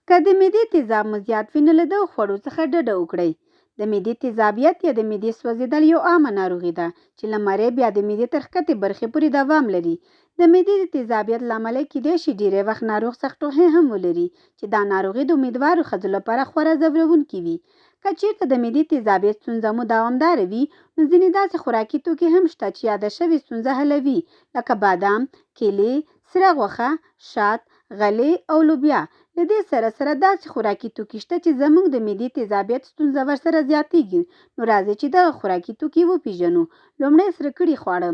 که د معدې تیزاب مو زیات وي نو له دغو خوړو څخه ډډه وکړئ. د معدې تیزابیت یا د معدې سوځېدل یو عامه ناروغي ده چې له مرۍ بیا د معدې تر ښکتې برخې پورې دوام لري. د معدې د تیزابیت له امله کیدای شي ډېری وخت ناروغ سخت ټوخی هم ولري چې دا ناروغي د امیدوارو ښځو لپاره خورا ځورونکې وي. که چیرته د معدې تیزابیت ستونزه مو دوامداره وي نو ځینې داسې خوراکي توکي هم شته چې یاده شوې ستونزه حلوي، لکه بادام، کیلې، سره غوښه، شات، غلې او لوبیا. له دې سره داسې خوراکي توکي شته چې زموږ د معدې تیزابیت ستونزه ورسره زیاتېږي. نو راځئ چې دغه خوراکي توکي وپېژنو. لومړی سره کړي خواړه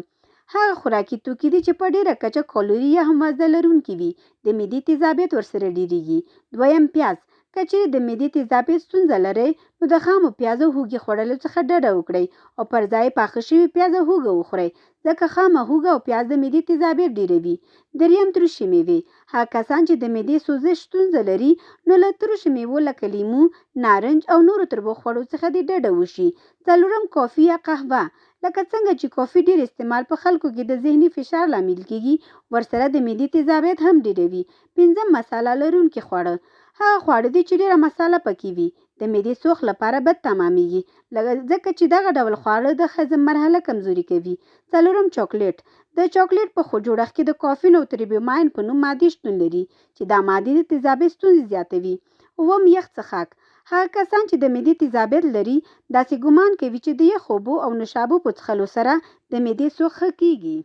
هغه خوراکي توکي دي چې په ډېره کچه کالوري یا هم وزن لرونکي وي. د معدې تیزابیت ورسره ډېرېږي. دویم، پیاز. که چیرې د معدې تیزابیت ستونزه لرئ نو د خامو پیازو هوږې خوړلو څخه ډډه وکړئ او پر ځای پاخه شوي پیاز او هوږه وخورئ، ځکه خامه هوږه او پیاز د معدې تیزابیت ډېروي. دریم، ترشې میوې. هغه کسان چې د معدې سوزش ستونزه لري نو له ترشو میوو لکه لیمو، نارنج او نورو تربو خوړو څخه دې ډډه وشي. څلورم، کافي یا قهوه. لکه څنګه چې کافي ډېر استعمال په خلکو کې د ذهني فشار لامل کېږي، ورسره د معدې تیزابیت هم ډېروي. پنځم، مساله لرونکي خواړه. هغه خواړه دي چې ډېره مساله پکې وي د معدې سوخت لپاره بد تمامېږي، ځکه چې دغه ډول خواړه د هضم مرحله کمزوري کوي. څلورم، چاکلیټ. د چاکلیټ په جوړښت کې د کافین او تریبیوماین په نوم مادې شتون لري چې دا مادې د تیزابیت ستونزې زیاتوي. اووم، یخ څښاک. هغه کسان چې د معدې تیزابیت لري داسې ګمان کوي چې د یخ اوبو او نوشابو په څښلو سره د معدې سوخت ښه کېږي.